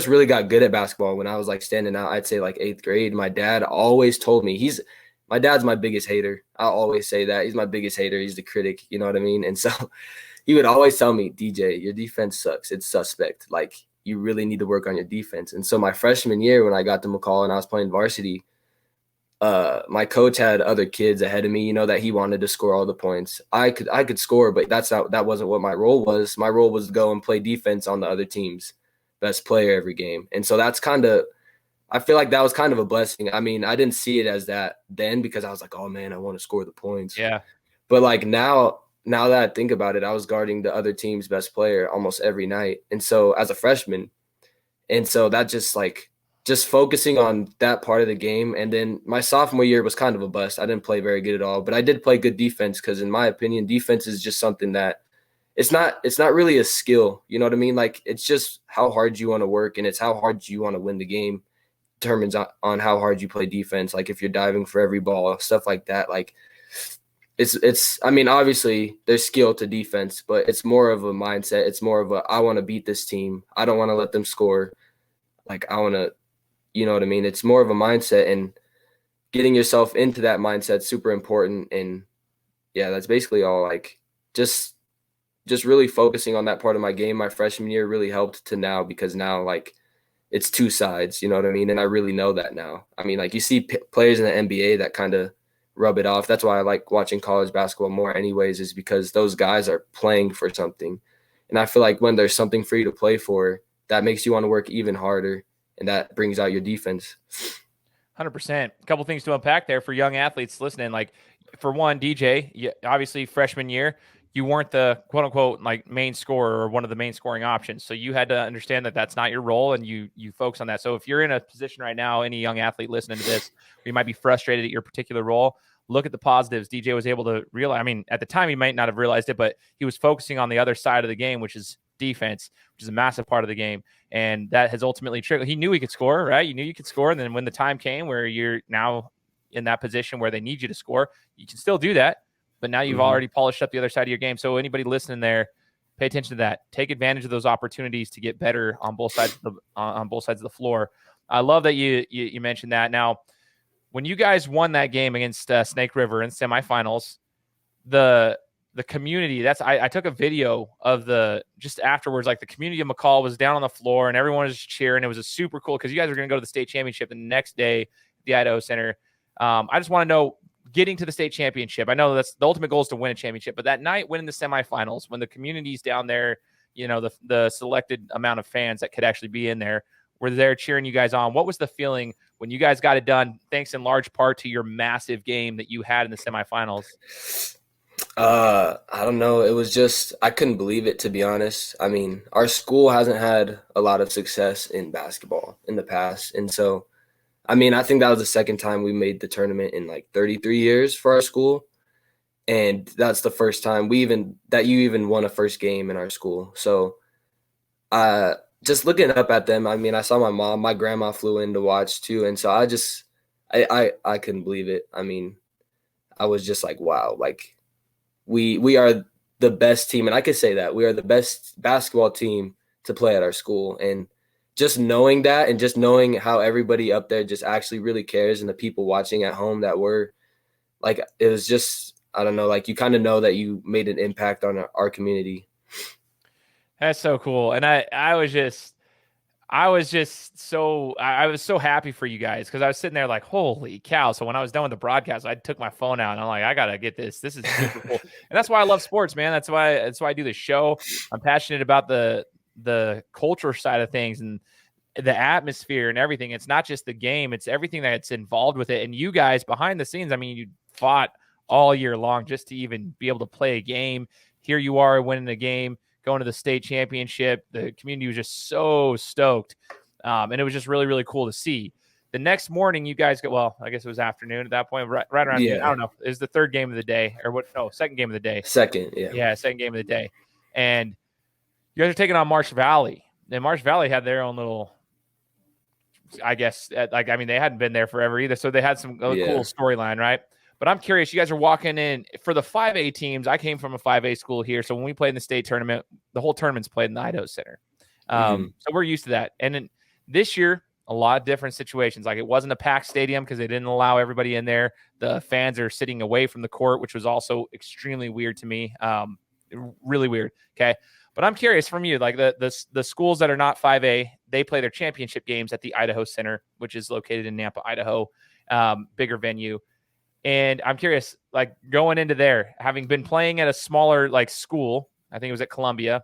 really got good at basketball, when I was like standing out, I'd say like 8th grade, my dad always told me, my dad's my biggest hater. I'll always say that. He's my biggest hater. He's the critic. You know what I mean? And so he would always tell me, DJ, your defense sucks. It's suspect. Like, you really need to work on your defense. And so my freshman year, when I got to McCall and I was playing varsity, my coach had other kids ahead of me, that he wanted to score all the points. I could score, but that wasn't what my role was. My role was to go and play defense on the other team's best player every game. And so I feel like that was kind of a blessing. I mean, I didn't see it as that then because I was like, oh man, I want to score the points. Yeah. But like now that I think about it, I was guarding the other team's best player almost every night. And so as a freshman, and so that just focusing on that part of the game. And then my sophomore year was kind of a bust. I didn't play very good at all, but I did play good defense because in my opinion, defense is just something that it's not really a skill. You know what I mean? Like it's just how hard you want to work, and it's how hard you want to win the game determines on how hard you play defense. Like if you're diving for every ball, stuff like that, like I mean, obviously there's skill to defense, but it's more of a mindset. It's more of I want to beat this team. I don't want to let them score. Like I want to, you know what I mean? It's more of a mindset, and getting yourself into that mindset is super important. And yeah, that's basically all. Like just really focusing on that part of my game my freshman year really helped to now, because now like it's two sides, you know what I mean? And I really know that now. I mean, like you see players in the NBA that kind of rub it off. That's why I like watching college basketball more anyways, is because those guys are playing for something. And I feel like when there's something for you to play for, that makes you want to work even harder, and that brings out your defense. 100%. A couple things to unpack there for young athletes listening. Like for one, DJ, obviously freshman year, you weren't the quote unquote like main scorer or one of the main scoring options. So you had to understand that that's not your role, and you focus on that. So if you're in a position right now, any young athlete listening to this, you might be frustrated at your particular role, look at the positives. DJ was able to realize, I mean, at the time he might not have realized it, but he was focusing on the other side of the game, which is defense, which is a massive part of the game. And that has ultimately triggered. He knew he could score, right? You knew you could score. And then when the time came where you're now in that position where they need you to score, you can still do that. But now you've already polished up the other side of your game. So anybody listening there, pay attention to that. Take advantage of those opportunities to get better on both sides of the floor. I love that you mentioned that. Now, when you guys won that game against Snake River in semifinals, the community, I took a video of just afterwards, like the community of McCall was down on the floor and everyone was cheering. It was a super cool, because you guys are going to go to the state championship the next day at the Idaho Center. I just want to know, getting to the state championship, I know that's the ultimate goal is to win a championship, but that night winning the semifinals, when the community's down there, the selected amount of fans that could actually be in there, were there cheering you guys on. What was the feeling when you guys got it done, thanks in large part to your massive game that you had in the semifinals? I don't know. It was just, I couldn't believe it, to be honest. I mean, our school hasn't had a lot of success in basketball in the past. And so, I mean, I think that was the second time we made the tournament in like 33 years for our school. And that's the first time you even won a first game in our school. So, just looking up at them, I mean, I saw my grandma flew in to watch too. And so I couldn't believe it. I mean, I was just like, wow, like we are the best team. And I could say that we are the best basketball team to play at our school. And just knowing that and just knowing how everybody up there just actually really cares, and the people watching at home that were like, it was just, I don't know, like you kind of know that you made an impact on our community. That's so cool. And I was so happy for you guys, because I was sitting there like, holy cow. So when I was done with the broadcast, I took my phone out and I'm like, I got to get this. This is super cool. And that's why I love sports, man. That's why I do this show. I'm passionate about the culture side of things and the atmosphere and everything. It's not just the game, it's everything that's involved with it. And you guys behind the scenes, I mean, you fought all year long just to even be able to play a game. Here you are winning a game, going to the state championship. The community was just so stoked. And it was just really, really cool to see. The next morning, you guys I guess it was afternoon at that point, right around noon. I don't know. It was the third game of the day, or what? No, second game of the day. Second, yeah. Yeah, second game of the day. And you guys are taking on Marsh Valley. And Marsh Valley had their own little, I guess, they hadn't been there forever either. So they had some cool storyline, right? But I'm curious, you guys are walking in for the 5A teams. I came from a 5A school here. So when we played in the state tournament, the whole tournament's played in the Idaho Center. So we're used to that. And then this year, a lot of different situations. Like, it wasn't a packed stadium because they didn't allow everybody in there. The fans are sitting away from the court, which was also extremely weird to me. Really weird. Okay. But I'm curious from you, like the schools that are not 5A, they play their championship games at the Idaho Center, which is located in Nampa, Idaho, bigger venue. And I'm curious, like, going into there, having been playing at a smaller like school, I think it was at Columbia.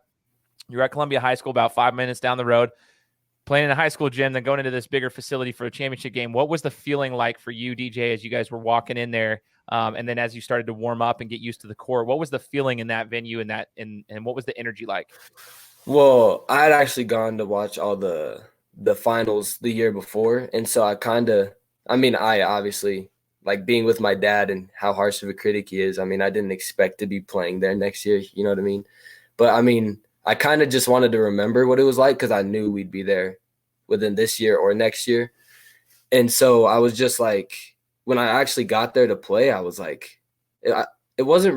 You're at Columbia High School, about 5 minutes down the road, playing in a high school gym, then going into this bigger facility for a championship game. What was the feeling like for you, DJ, as you guys were walking in there? And then as you started to warm up and get used to the court, what was the feeling in that venue and what was the energy like? Well, I had actually gone to watch all the finals the year before. And so I obviously, like, being with my dad and how harsh of a critic he is, I mean, I didn't expect to be playing there next year. You know what I mean? But I mean, I kind of just wanted to remember what it was like, because I knew we'd be there within this year or next year. And so I was just like, when I actually got there to play, I was like, it didn't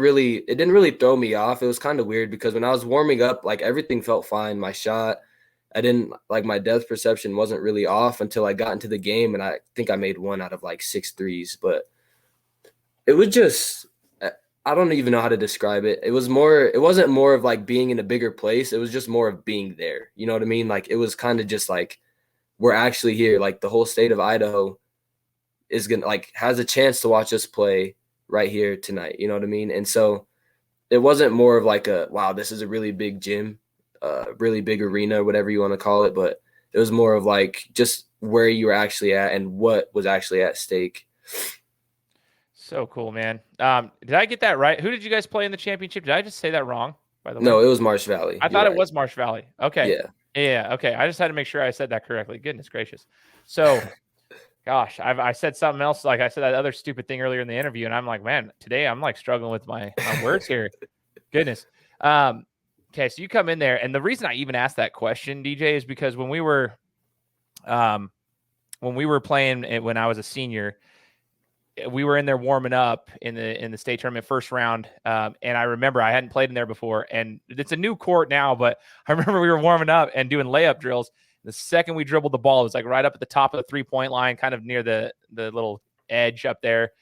really throw me off. It was kind of weird because when I was warming up, like, everything felt fine. My shot, my depth perception wasn't really off until I got into the game. And I think I made 1 out of like 6 threes, but it was just, I don't even know how to describe it. It wasn't more of like being in a bigger place. It was just more of being there. You know what I mean? Like, it was kind of just like, we're actually here. Like, the whole state of Idaho is has a chance to watch us play right here tonight. You know what I mean? And so it wasn't more of like wow, this is a really big gym, really big arena, whatever you want to call it. But it was more of like just where you were actually at and what was actually at stake. So cool, man. Did I get that right? Who did you guys play in the championship? Did I just say that wrong, by the way? No, it was Marsh Valley. I thought it was Marsh Valley. Okay. Yeah. Okay. I just had to make sure I said that correctly. Goodness gracious. So, gosh, I said something else. Like, I said that other stupid thing earlier in the interview, and I'm like, man, today I'm like struggling with my words here. Goodness. Okay, so you come in there, and the reason I even asked that question, DJ, is because when we were playing when I was a senior, we were in there warming up in the state tournament first round. And I remember I hadn't played in there before, and it's a new court now, but I remember we were warming up and doing layup drills. The second we dribbled the ball, it was like right up at the top of the 3-point line, kind of near the little edge up there.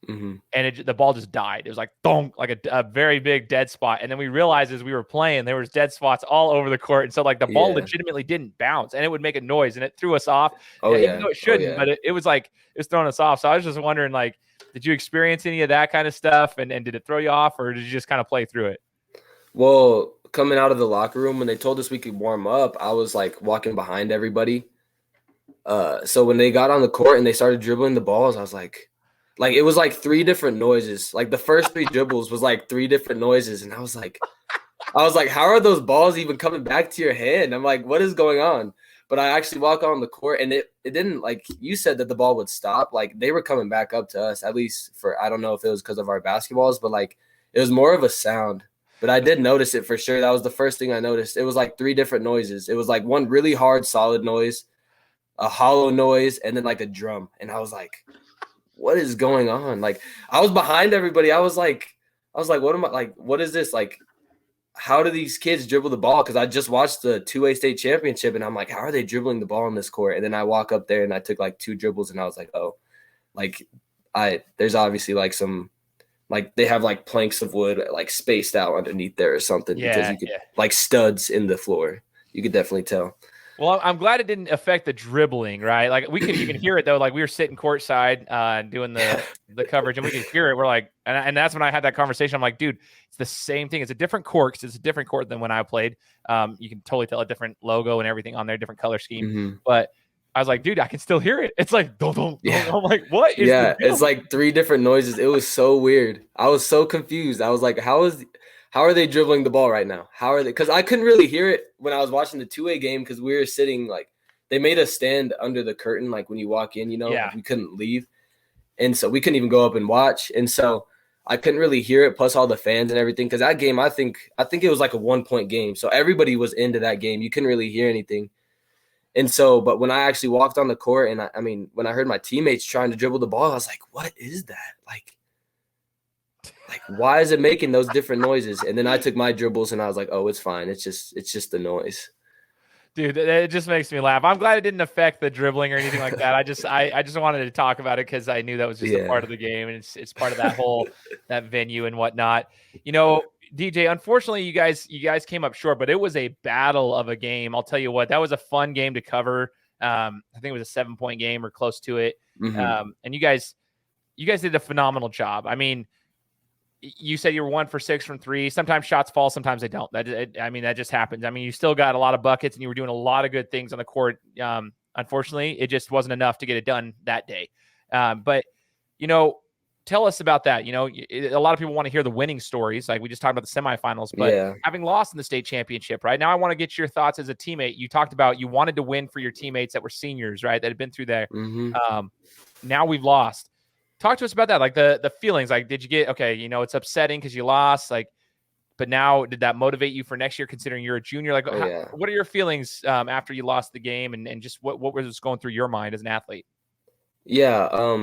Mm-hmm. And the ball just died. It was like thunk, like a very big dead spot. And then we realized as we were playing, there was dead spots all over the court. And so like the ball legitimately didn't bounce, and it would make a noise, and it threw us off. Even though it shouldn't, but it was like, it was throwing us off. So I was just wondering, like, did you experience any of that kind of stuff? And did it throw you off, or did you just kind of play through it? Well, coming out of the locker room, when they told us we could warm up, I was like walking behind everybody. So when they got on the court and they started dribbling the balls, I was like it was like 3 different noises. Like the first 3 dribbles was like 3 different noises. And I was like, how are those balls even coming back to your hand? I'm like, what is going on? But I actually walk on the court and it didn't, like you said that the ball would stop. Like they were coming back up to us, at least for, I don't know if it was because of our basketballs, but like it was more of a sound. But I did notice it for sure. That was the first thing I noticed. It was like 3 different noises. It was like one really hard, solid noise, a hollow noise, and then like a drum. And I was like, what is going on? Like I was behind everybody. I was like, what is this? Like, how do these kids dribble the ball? Because I just watched the 2A state championship and I'm like, how are they dribbling the ball in this court? And then I walk up there and I took like 2 dribbles and I was like, oh, like there's obviously like some, like they have like planks of wood like spaced out underneath there or something, because you could like studs in the floor. You could definitely tell. Well, I'm glad it didn't affect the dribbling, right? Like you can hear it though. Like we were sitting courtside doing the coverage, and we could hear it. We're like, and that's when I had that conversation. I'm like, dude, it's the same thing. It's a different court, 'cause it's a different court than when I played. You can totally tell a different logo and everything on there, different color scheme. Mm-hmm. But I was like, dude, I can still hear it. It's like, don't. I'm like, what is? Yeah, it's like 3 different noises. It was so weird. I was so confused. I was like, how are they dribbling the ball right now? How are they? Because I couldn't really hear it when I was watching the 2A game, because we were sitting like they made us stand under the curtain, like when you walk in, we couldn't leave, and so we couldn't even go up and watch, and so I couldn't really hear it. Plus all the fans and everything, because that game, I think it was like a 1-point game, so everybody was into that game. You couldn't really hear anything, and so but when I actually walked on the court, and I mean when I heard my teammates trying to dribble the ball, I was like, what is that? Like why is it making those different noises? And then I took my dribbles and I was like, oh, it's fine. It's just the noise. Dude, it just makes me laugh. I'm glad it didn't affect the dribbling or anything like that. I just wanted to talk about it because I knew that was just a part of the game, and it's part of that whole that venue and whatnot. DJ, unfortunately, you guys came up short, but it was a battle of a game. I'll tell you what, that was a fun game to cover. I think it was a 7-point game or close to it. Mm-hmm. And you guys did a phenomenal job. I mean, you said you were 1 for 6 from 3. Sometimes shots fall, sometimes they don't. That just happens. I mean, you still got a lot of buckets and you were doing a lot of good things on the court. Unfortunately, it just wasn't enough to get it done that day. But tell us about that. A lot of people want to hear the winning stories. Like we just talked about the semifinals, but having lost in the state championship, right now, I want to get your thoughts as a teammate. You talked about you wanted to win for your teammates that were seniors, right? That had been through there. Mm-hmm. Now we've lost. Talk to us about that. Like the feelings, like, did you get, okay, it's upsetting because you lost, like, but now did that motivate you for next year, considering you're a junior? Like, what are your feelings after you lost the game, and just what was going through your mind as an athlete? Yeah.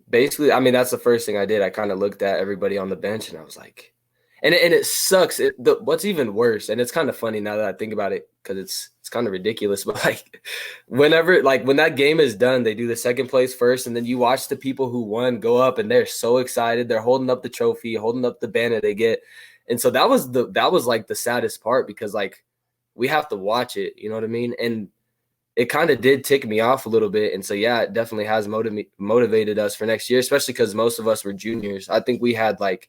Basically, I mean, that's the first thing I did. I kind of looked at everybody on the bench and I was like, and it sucks. What's even worse, and it's kind of funny now that I think about it, because it's kind of ridiculous, but like when that game is done, they do the second place first, and then you watch the people who won go up and they're so excited. They're holding up the trophy, holding up the banner they get. And so that was like the saddest part, because like we have to watch it, you know what I mean? And it kind of did tick me off a little bit. And so, yeah, it definitely has motivated us for next year, especially because most of us were juniors. I think we had like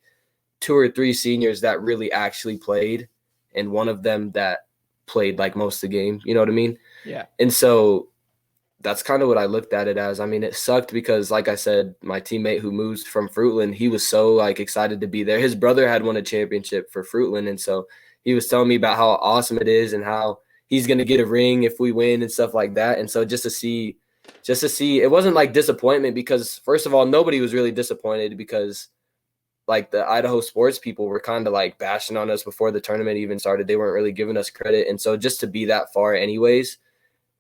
2 or 3 seniors that really actually played, and one of them that played like most of the game, you know what I mean? Yeah. And so that's kind of what I looked at it as. I mean, it sucked because, like I said, my teammate who moved from Fruitland, he was so like excited to be there. His brother had won a championship for Fruitland, and so he was telling me about how awesome it is and how he's going to get a ring if we win and stuff like that. And so just to see, it wasn't like disappointment, because first of all, nobody was really disappointed, because like the Idaho sports people were kind of like bashing on us before the tournament even started. They weren't really giving us credit. And so just to be that far anyways,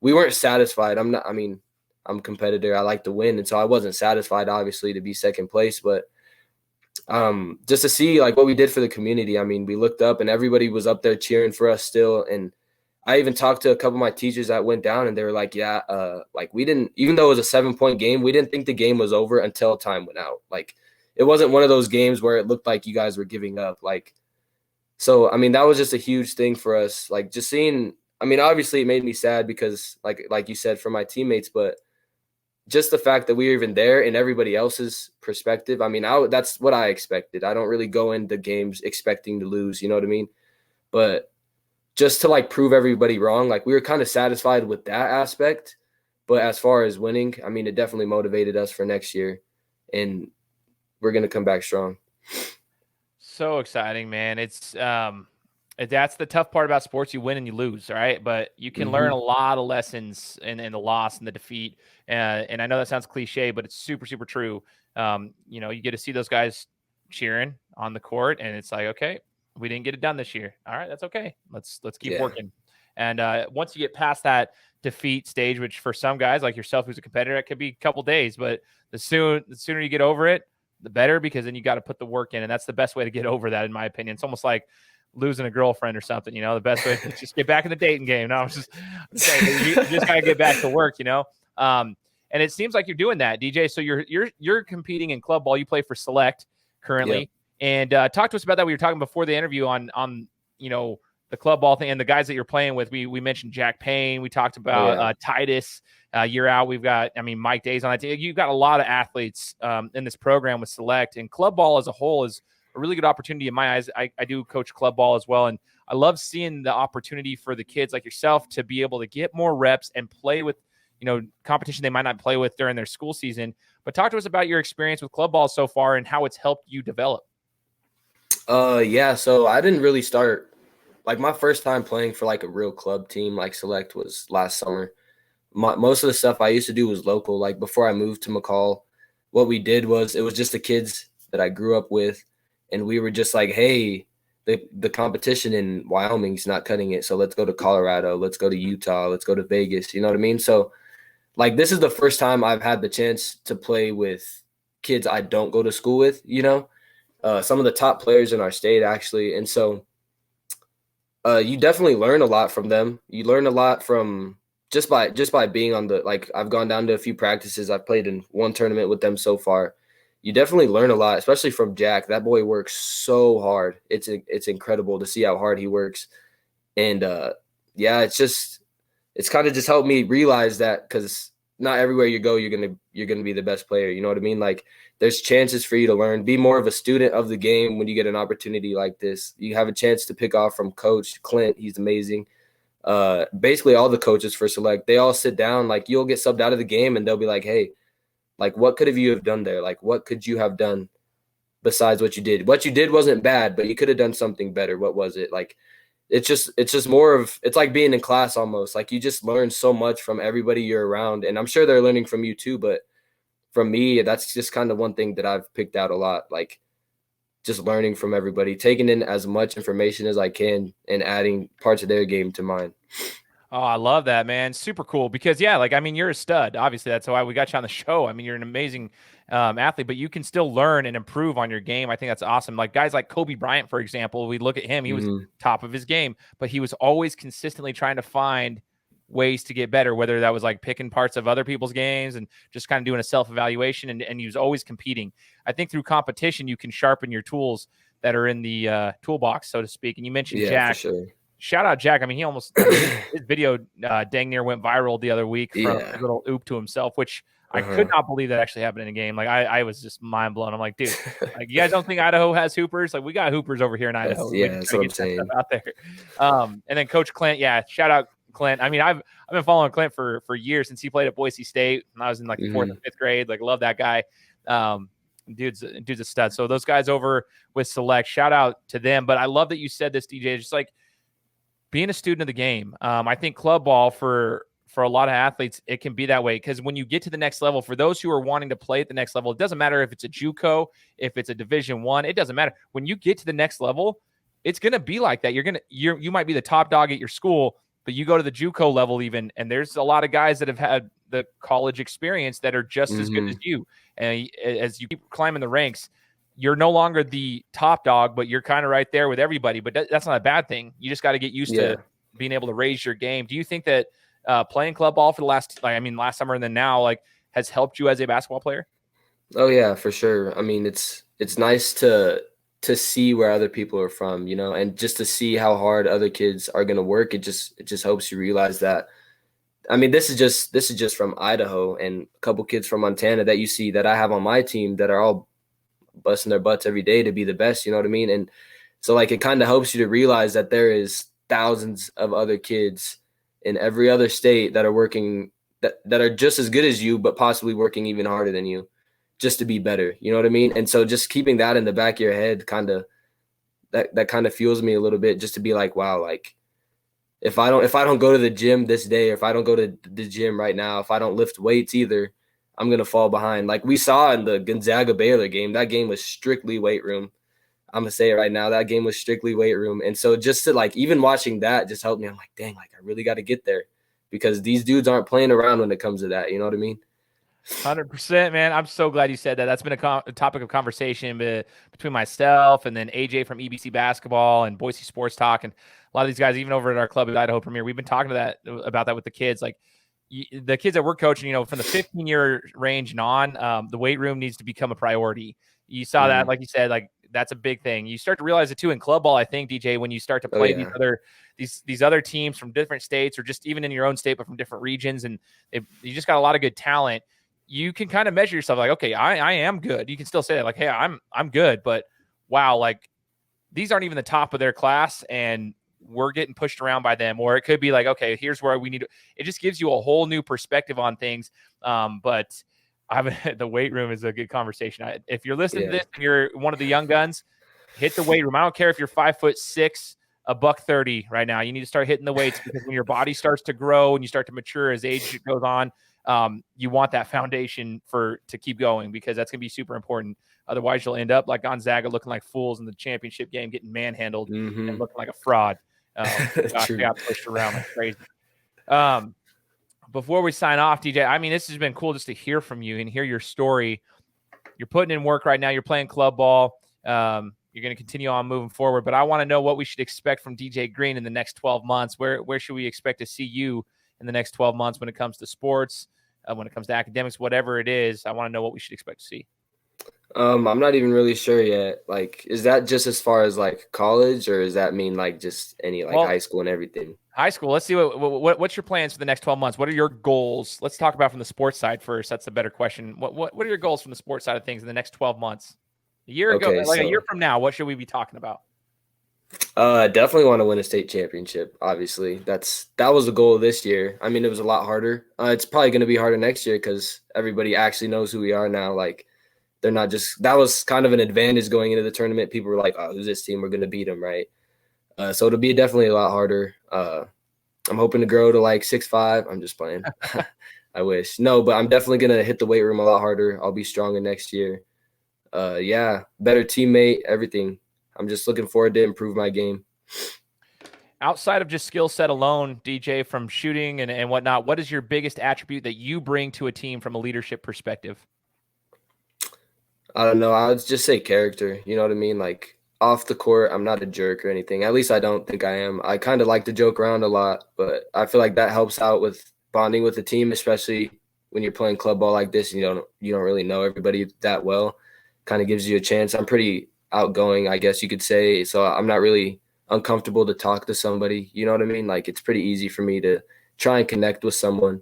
we weren't satisfied. I'm a competitor. I like to win. And so I wasn't satisfied, obviously, to be second place, but just to see like what we did for the community. I mean, we looked up and everybody was up there cheering for us still. And I even talked to a couple of my teachers that went down, and they were like, like we didn't, even though it was a 7-point game, we didn't think the game was over until time went out. Like it wasn't one of those games where it looked like you guys were giving up. Like, so, I mean, that was just a huge thing for us. Like just seeing, I mean, obviously it made me sad because like you said, for my teammates, but just the fact that we were even there in everybody else's perspective. I mean, that's what I expected. I don't really go into games expecting to lose, you know what I mean? But just to like prove everybody wrong, like we were kind of satisfied with that aspect. But as far as winning, I mean, it definitely motivated us for next year, and we're going to come back strong. So exciting, man. That's the tough part about sports. You win and you lose, right? But you can learn a lot of lessons in the loss and the defeat. And I know that sounds cliche, but it's super, super true. You get to see those guys cheering on the court, and it's like, okay, we didn't get it done this year. All right, that's okay. Let's keep working. And once you get past that defeat stage, which for some guys like yourself, who's a competitor, it could be a couple days, but the sooner you get over it, the better, because then you got to put the work in. And that's the best way to get over that, in my opinion. It's almost like losing a girlfriend or something, the best way is just get back in the dating game. No, I'm just saying, you just got to get back to work, and it seems like you're doing that, DJ. So you're competing in club ball. You play for Select currently. Yep. And talk to us about that. We were talking before the interview on the club ball thing and the guys that you're playing with. We mentioned Jack Payne. We talked about Titus. Year out, we've got, Mike Day's on that team. You've got a lot of athletes in this program with Select, and club ball as a whole is a really good opportunity in my eyes. I do coach club ball as well, and I love seeing the opportunity for the kids like yourself to be able to get more reps and play with, competition they might not play with during their school season. But talk to us about your experience with club ball so far and how it's helped you develop. So I didn't really start, my first time playing for a real club team like Select was last summer. Most of the stuff I used to do was local. Before I moved to McCall, what we did was it was just the kids that I grew up with, and we were just like, hey, the competition in Wyoming's not cutting it, so let's go to Colorado, let's go to Utah, let's go to Vegas. You know what I mean? So this is the first time I've had the chance to play with kids I don't go to school with. Some of the top players in our state actually, and so you definitely learn a lot from them. You learn a lot from just by being on the, I've gone down to a few practices. I've played in one tournament with them so far. You definitely learn a lot, especially from Jack. That boy works so hard. It's incredible to see how hard he works. And it's kind of just helped me realize that, because not everywhere you go, you're gonna be the best player. You know what I mean? There's chances for you to learn, be more of a student of the game when you get an opportunity like this. You have a chance to pick off from Coach Clint. He's amazing. Basically all the coaches for Select, they all sit down, you'll get subbed out of the game and they'll be like, hey, what could you have done there? What could you have done besides what you did? What you did wasn't bad, but you could have done something better. What was it? It's just more of, it's like being in class almost. You just learn so much from everybody you're around, and I'm sure they're learning from you too, but from me, that's just kind of one thing that I've picked out a lot. Just learning from everybody, taking in as much information as I can and adding parts of their game to mine. Oh, I love that, man. Super cool. Because you're a stud. Obviously, that's why we got you on the show. You're an amazing athlete, but you can still learn and improve on your game. I think that's awesome. Guys like Kobe Bryant, for example, we look at him, he was top of his game, but he was always consistently trying to find ways to get better, whether that was picking parts of other people's games and just kind of doing a self-evaluation, and he was always competing. I think through competition, you can sharpen your tools that are in the toolbox, so to speak. And you mentioned Jack. For sure. Shout out Jack. He almost his video dang near went viral the other week from a little oop to himself, which I could not believe that actually happened in a game. I was just mind blown. I'm like, dude, you guys don't think Idaho has hoopers? We got hoopers over here in Idaho. That's what I'm saying. Out there. And then Coach Clint, shout out Clint. I've been following Clint for years, since he played at Boise State when I was in the 4th and 5th grade. Love that guy. Dude's a stud. So those guys over with Select, shout out to them. But I love that you said this, DJ. Just being a student of the game. I think club ball for a lot of athletes, it can be that way, because when you get to the next level, for those who are wanting to play at the next level, it doesn't matter if it's a JUCO, if it's a Division I, it doesn't matter. When you get to the next level, it's going to be like that. You might be the top dog at your school, but you go to the JUCO level even, and there's a lot of guys that have had the college experience that are just as good as you. And as you keep climbing the ranks, you're no longer the top dog, but you're kind of right there with everybody. But that's not a bad thing. You just got to get used to being able to raise your game. Do you think that playing club ball for the last summer and then now, has helped you as a basketball player? Oh yeah, for sure. It's nice to see where other people are from, and just to see how hard other kids are going to work. It just helps you realize that. This is just from Idaho, and a couple kids from Montana that you see that I have on my team that are all busting their butts every day to be the best. You know what I mean? And so it kind of helps you to realize that there is thousands of other kids in every other state that are working that are just as good as you, but possibly working even harder than you just to be better. You know what I mean? And so just keeping that in the back of your head that kind of fuels me a little bit, just to be like, wow, like if I don't go to the gym this day, or if I don't go to the gym right now, if I don't lift weights either, I'm going to fall behind. Like we saw in the Gonzaga Baylor game, that game was strictly weight room. I'm going to say it right now. That game was strictly weight room. And so just to like, even watching that just helped me. I'm like, dang, like I really got to get there, because these dudes aren't playing around when it comes to that. You know what I mean? 100%, man. I'm so glad you said that. That's been a topic of conversation between myself and then AJ from EBC Basketball and Boise Sports Talk, and a lot of these guys, even over at our club at Idaho Premier. We've been talking about that with the kids. Like the kids that we're coaching, from the 15-year range and on, the weight room needs to become a priority. You saw that, like you said, like that's a big thing. You start to realize it too in club ball, I think, DJ, when you start to play these other teams from different states, or just even in your own state, but from different regions, and you just got a lot of good talent. You can kind of measure yourself like, okay, I am good. You can still say that, like, hey, I'm good, but wow, like these aren't even the top of their class, and we're getting pushed around by them. Or it could be like, okay, here's where we need to. It just gives you a whole new perspective on things. But the weight room is a good conversation. If you're listening to this and you're one of the young guns, hit the weight room. I don't care if you're 5'6", $130 right now. You need to start hitting the weights, because when your body starts to grow and you start to mature as age goes on, you want that foundation to keep going, because that's going to be super important. Otherwise, you'll end up like Gonzaga, looking like fools in the championship game, getting manhandled and looking like a fraud. They got pushed around like crazy. Before we sign off, DJ, I mean, this has been cool just to hear from you and hear your story. You're putting in work right now. You're playing club ball. You're going to continue on moving forward. But I want to know what we should expect from DJ Green in the next 12 months. Where should we expect to see you in the next 12 months when it comes to sports, when it comes to academics, whatever it is? I want to know what we should expect to see. I'm not even really sure yet. Like, is that just as far as like college, or does that mean like just any high school and everything? High school. Let's see what's your plans for the next 12 months. What are your goals? Let's talk about from the sports side first. That's a better question. What are your goals from the sports side of things in the next 12 months? A year ago, a year from now, what should we be talking about? Definitely want to win a state championship. Obviously, that was the goal this year. I mean, it was a lot harder. It's probably going to be harder next year, because everybody actually knows who we are now. Like, they're not just – that was kind of an advantage going into the tournament. People were like, oh, who's this team? We're going to beat them, right? So it'll be definitely a lot harder. I'm hoping to grow to like 6'5". I'm just playing. I wish. No, but I'm definitely going to hit the weight room a lot harder. I'll be stronger next year. Better teammate, everything. I'm just looking forward to improve my game. Outside of just skill set alone, DJ, from shooting and whatnot, what is your biggest attribute that you bring to a team from a leadership perspective? I don't know. I would just say character. You know what I mean? Like, off the court, I'm not a jerk or anything. At least I don't think I am. I kind of like to joke around a lot, but I feel like that helps out with bonding with the team, especially when you're playing club ball like this and you don't really know everybody that well. Kind of gives you a chance. I'm pretty outgoing, I guess you could say, so I'm not really uncomfortable to talk to somebody. You know what I mean? Like, it's pretty easy for me to try and connect with someone.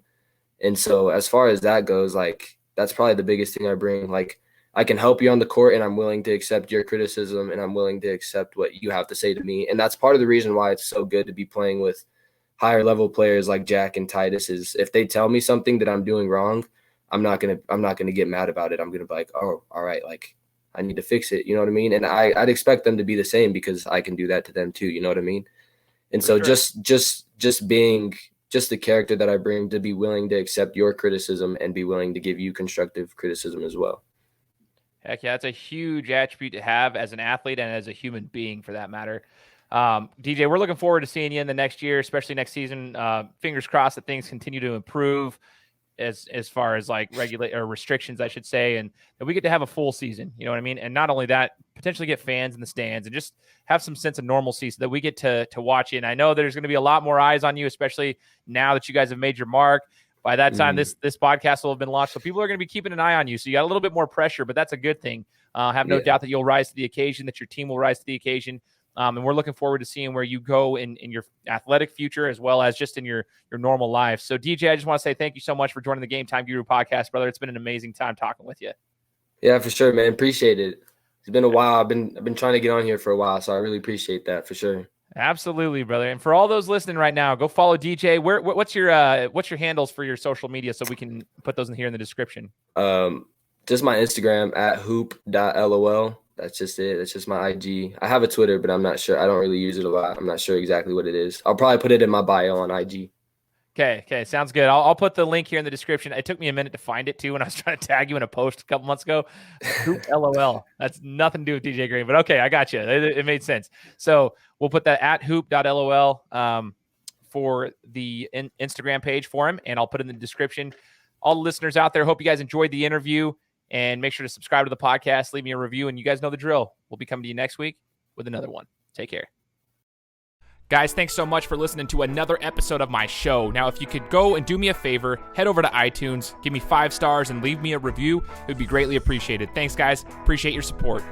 And so as far as that goes, like, that's probably the biggest thing I bring. Like, I can help you on the court, and I'm willing to accept your criticism, and I'm willing to accept what you have to say to me. And that's part of the reason why it's so good to be playing with higher level players like Jack and Titus. Is if they tell me something that I'm doing wrong, I'm not gonna get mad about it. I'm gonna be like, oh, all right, like, I need to fix it. You know what I mean? And I'd expect them to be the same, because I can do that to them too. You know what I mean? And so just being the character that I bring, to be willing to accept your criticism and be willing to give you constructive criticism as well. Heck yeah, that's a huge attribute to have as an athlete and as a human being, for that matter. DJ, we're looking forward to seeing you in the next year, especially next season. Fingers crossed that things continue to improve as far as like restrictions, I should say, and that we get to have a full season. You know what I mean? And not only that, potentially get fans in the stands and just have some sense of normalcy, so that we get to watch you. And I know there's going to be a lot more eyes on you, especially now that you guys have made your mark. By that time, this podcast will have been launched, so people are going to be keeping an eye on you. So you got a little bit more pressure, but that's a good thing. Have no doubt that you'll rise to the occasion, that your team will rise to the occasion. And we're looking forward to seeing where you go in your athletic future, as well as just in your normal life. So, DJ, I just want to say thank you so much for joining the Game Time Guru podcast, brother. It's been an amazing time talking with you. Yeah, for sure, man. Appreciate it. It's been a while. I've been trying to get on here for a while, so I really appreciate that for sure. Absolutely, brother. And for all those listening right now, go follow DJ. What's your handles for your social media so we can put those in here in the description? Just my Instagram at hoop.lol. That's just it. That's just my IG. I have a Twitter, but I'm not sure. I don't really use it a lot. I'm not sure exactly what it is. I'll probably put it in my bio on IG. Okay, sounds good. I'll put the link here in the description. It took me a minute to find it too when I was trying to tag you in a post a couple months ago. Hoop LOL. That's nothing to do with DJ Green, but okay, I got you. It made sense. So we'll put that at hoop.lol for the Instagram page for him, and I'll put it in the description. All the listeners out there, hope you guys enjoyed the interview, and make sure to subscribe to the podcast, leave me a review, and you guys know the drill. We'll be coming to you next week with another one. Take care. Guys, thanks so much for listening to another episode of my show. Now, if you could go and do me a favor, head over to iTunes, give me 5 stars, and leave me a review. It would be greatly appreciated. Thanks, guys. Appreciate your support.